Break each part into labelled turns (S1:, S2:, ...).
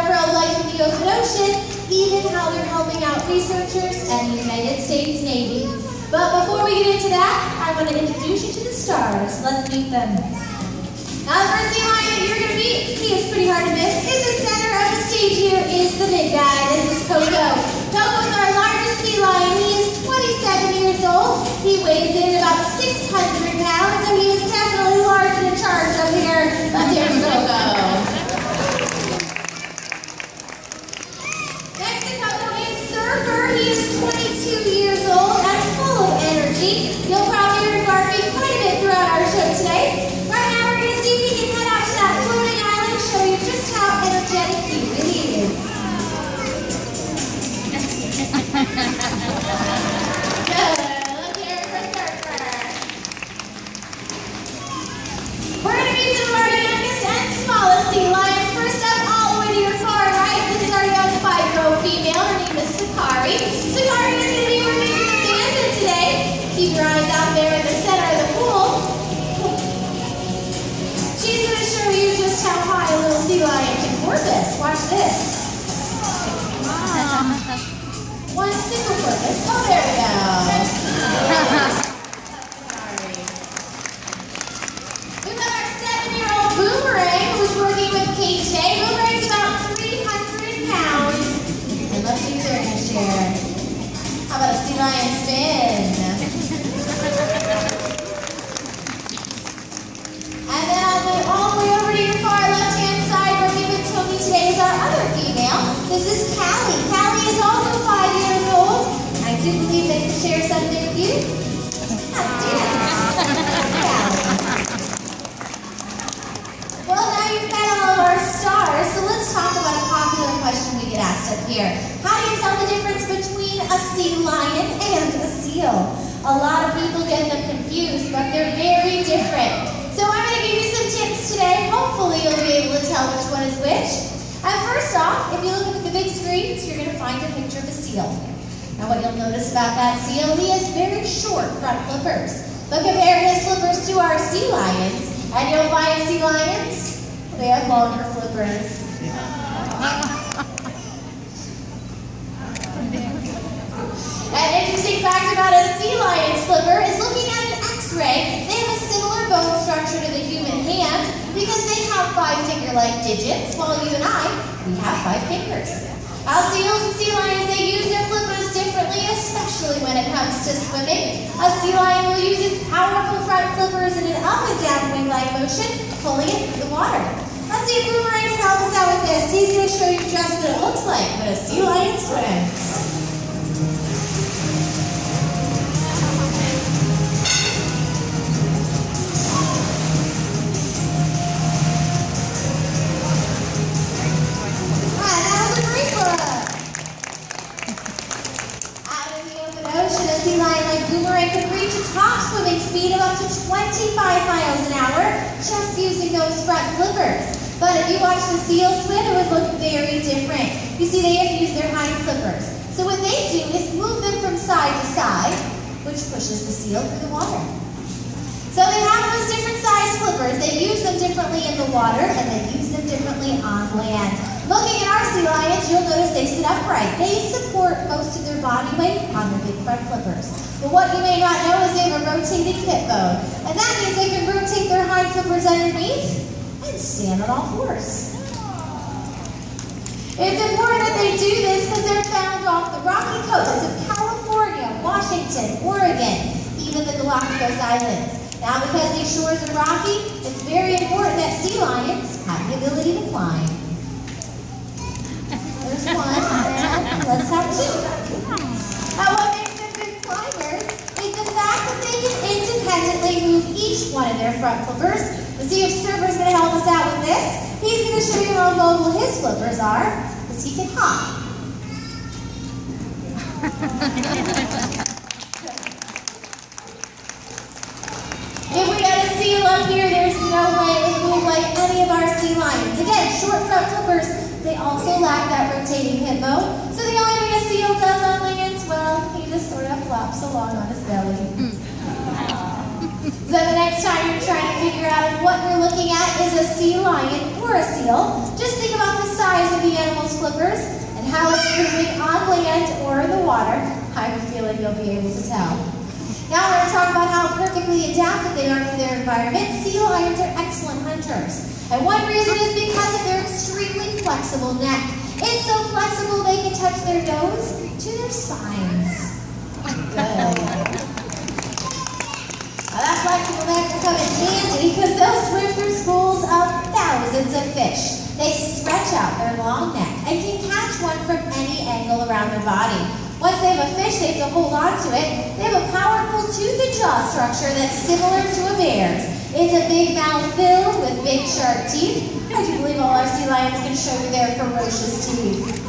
S1: our pro-life in the open ocean, even how they're helping out researchers and the United States Navy. But before we get into that, I want to introduce you to the stars. Let's meet them. Now, the first sea lion that you're going to meet, he is pretty hard to miss. In the center of the stage here is the big guy. This is Coco. Coco is our largest sea lion. He is 27 years old. He weighs in about 600 pounds, so he is definitely large and in charge up here. But there's Coco. Next to Coco is Surfer. He is 22 years old and full of energy. You'll probably hear him barking quite a bit throughout our show today. Right now, we're going to see if he can head out to that floating island and show you just how energetic he really is. Good. Let's hear it for Surfer. We're going to meet some of our youngest and smallest sea lions. First up, all the way to your far right, this is our young 5-year-old female. Her name is Sakari. Sakari is going to be removing the panda today. Keep your eyes out there in the center of the pool. She's going to show you just how high a little sea lion can porpoise. Watch this. One single porpoise. Oh, there we go. We've got our 7-year-old Boomerang who's working with Kate today. Boomerang's about 300 pounds. And let's see what they're going to share. How about a sea lion spin? And then I'll move all the way over to your far left-hand side. Working with Tony today is our other female. This is Callie. Callie is also 5 years old. I do believe they can share something with you. Well, now you've met all of our stars, so let's talk about a popular question we get asked up here. How do you tell the difference between a sea lion and a seal? A lot of people get them confused, but they're very different. So I'm going to give you some tips today. Hopefully you'll be able to tell which one is which. And first off, if you look at the big screens, you're going to find a picture of a seal. Now what you'll notice about that seal, he has very short front flippers. But compare his flippers to our sea lions, and you'll find sea lions, they have longer flippers. An interesting fact about a sea lion's flipper is looking at an X-ray, they have a similar bone structure to the human hand because they have 5 finger-like digits, while you and I, we have 5 fingers. Now, seals and sea lions, they use their flippers differently, especially when it comes to swimming. A sea lion will use its powerful front flippers in an up and down wing-like motion, pulling it through the water. Let's see if Boomerang can help us out with this. He's going to show you just what it looks like when a sea lion swims. Boomerang can reach a top swimming speed of up to 25 miles an hour just using those front flippers. But if you watch the seal swim, it would look very different. You see, they have to use their hind flippers. So what they do is move them from side to side, which pushes the seal through the water. So they have those different size flippers. They use them differently in the water, and they use them differently on land. Looking at our sea lions, you'll notice they sit upright. They support most of their body weight on their big front flippers. But what you may not know is they have a rotating hip bone. And that means they can rotate their hind flippers underneath and stand on all fours. It's important that they do this because they're found off the rocky coasts of California, Washington, Oregon, even the Galapagos Islands. Now, because these shores are rocky, it's very important that sea lions have the ability to climb. There's one, and let's have 2. Now, what makes them good climbers is the fact that they can independently move each one of their front flippers. Let's see if Surfer's going to help us out with this. He's going to show you how mobile his flippers are, because he can hop. If we got a seal up here, there's no way it would move like any of our sea lions. Again, short front flippers, they also lack that rotating hip bone. So the only thing a seal does on land, well, he just sort of flops along on his belly. So the next time you're trying to figure out if what you're looking at is a a sea lion or a seal, just think about the size of the animal's flippers and how it's moving on land or in the water. I have a feeling you'll be able to tell. Now we're going to talk about how perfectly adapted they are for their environment. Sea lions are excellent hunters. And one reason is because of their extremely flexible neck. It's so flexible they can touch their nose to their spines. Good. Now that flexible neck will come in handy because they'll swim through schools of thousands of fish. They stretch out their long neck and can catch one from any angle around their body. Once they have a fish, they have to hold on to it. They have a powerful tooth and jaw structure that's similar to a bear's. It's a big mouth filled with big sharp teeth. I do believe all our sea lions can show you their ferocious teeth.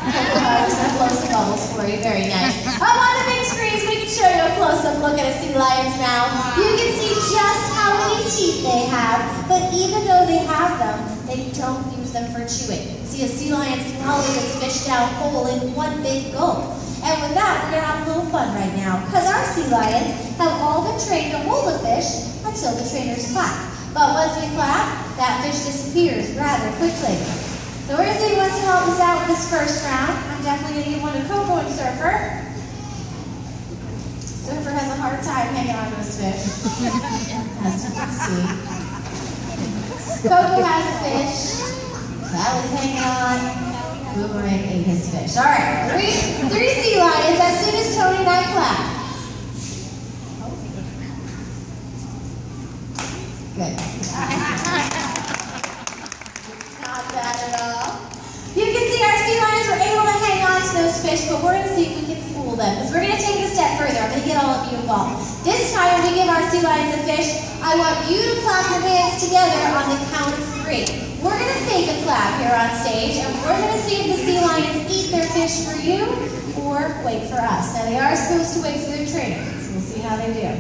S1: Blow some bubbles for you, very nice. Up on the big screens, we can show you a close-up look at a sea lion's mouth. You can see just how many teeth they have, but even though they have them, they don't use them for chewing. See, a sea lion swallows its fish down whole in one big gulp. And with that, we're going to have a little fun right now, because our sea lions have all been trained to hold a fish until the trainers clap. But once we clap, that fish disappears rather quickly. So we're going to see who wants to help us out with this first round. I'm definitely going to give one to Coco and Surfer. Surfer has a hard time hanging on to his fish, as you can see. Coco has a fish. Sally's hanging on. Boomerang ate his fish. All right, three sea lions as soon as Tony and I clap. Good. Not bad at all. You can see our sea lions were able to hang on to those fish, but we're going to see if we can fool them. Because we're going to take it a step further. I'm going to get all of you involved. This time, when we give our sea lions a fish, I want you to clap your hands together on the count of 3. We're going to fake a clap here on stage, and we're going to see if the sea lions eat their fish for you or wait for us. Now, they are supposed to wait for their trainer, so we'll see how they do.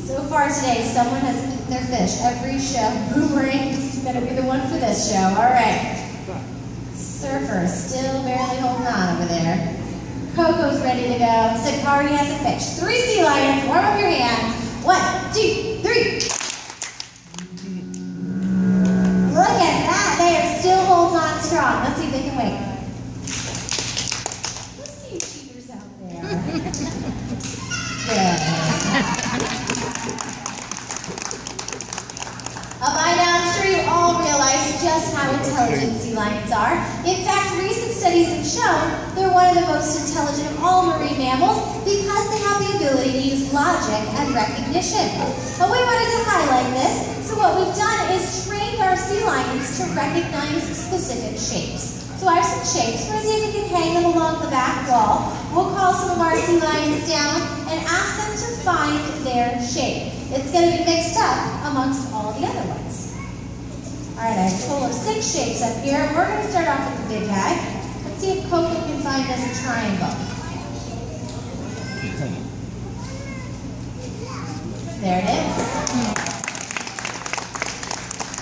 S1: So far today, someone has eaten their fish. Every show, Boomerang is going to be the one for this show. All right. Surfer still barely holding on over there. Coco's ready to go. Sakari has a fish. 3 sea lions. Warm up your hands. 1, 2, 3. Look at that. They are still holding on strong. Let's see if they can wait. Let's see you cheaters out there. Good. By now, I'm sure you all realize just how intelligent sea lions are. In fact, recent studies have shown they're one of the most intelligent of all marine mammals because they have the ability to use logic and recognition. But we wanted to highlight this, so what we've done is trained our sea lions to recognize specific shapes. So I have some shapes. We're going to see if we can hang them along the back wall. We'll call some of our sea lions down and ask them to find their shape. It's going to be mixed up amongst all the other ones. All right, I have a total of 6 shapes up here. We're going to start off with the big guy. Let's see if Coco can find us a triangle. There it is.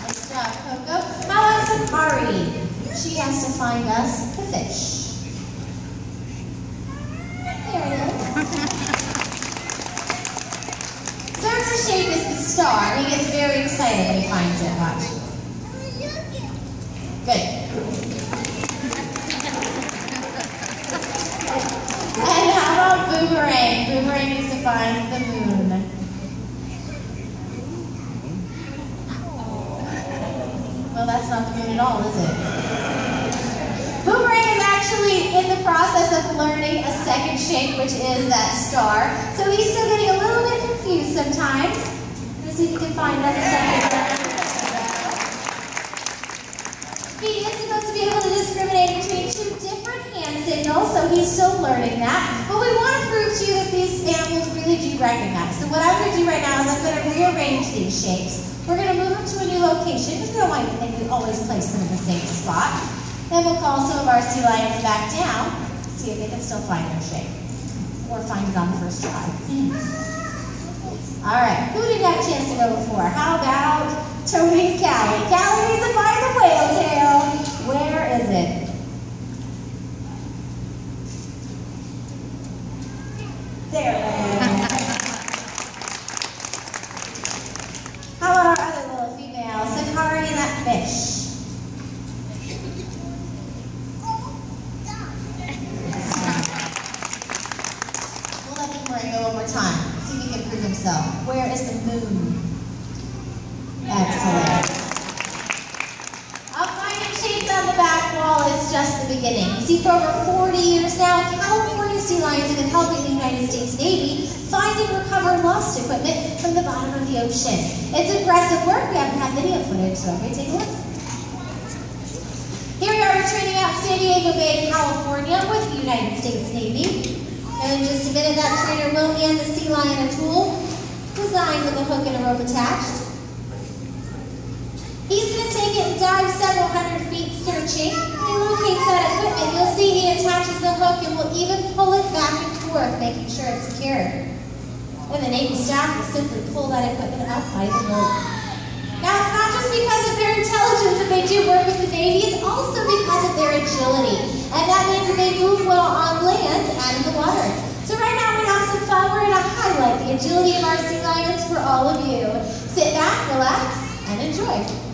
S1: Nice job, Coco. How about Sakari? She has to find us the fish. There it is. Surfer's shape is the star. He gets very excited when he finds it. Watch. Good. And how about Boomerang? Boomerang needs to find the moon. Well, that's not the moon at all, is it? Boomerang is actually in the process of learning a second shape, which is that star. So he's still getting a little bit confused sometimes. Let's see if he can find us a second. He is supposed to be able to discriminate between 2 different hand signals, so he's still learning that. But we want to prove to you that these animals really do recognize. So what I'm going to do right now is I'm going to rearrange these shapes. We're going to move them to a new location because we don't want to always place them in the same spot. Then we'll call some of our sea lions back down, see if they can still find their shape. Or find it on the first try. All right, who didn't have a chance to go before? How about Tony and Callie? Callie needs to find the whale tail. Where is it? There it is. himself. Where is the moon? Excellent. Finding shapes on the back wall is just the beginning. You see, for over 40 years now, California sea lions have been helping the United States Navy find and recover lost equipment from the bottom of the ocean. It's impressive work. We haven't had video footage, so everybody take a look. Here we are returning out San Diego Bay, California with the United States Navy. And in just a minute, that trainer will hand the sea lion a tool designed with a hook and a rope attached. He's going to take it and dive several hundred feet searching. He locates that equipment. You'll see he attaches the hook and will even pull it back and forth, making sure it's secure. Then the Navy staff will simply pull that equipment up by the rope. Now, it's not just because of their intelligence that they do work with the Navy, it's also because of their agility. And that means that they move well on land and in the water. So right now, we're going to have some fun. We're going to highlight the agility of our sea lions for all of you. Sit back, relax, and enjoy.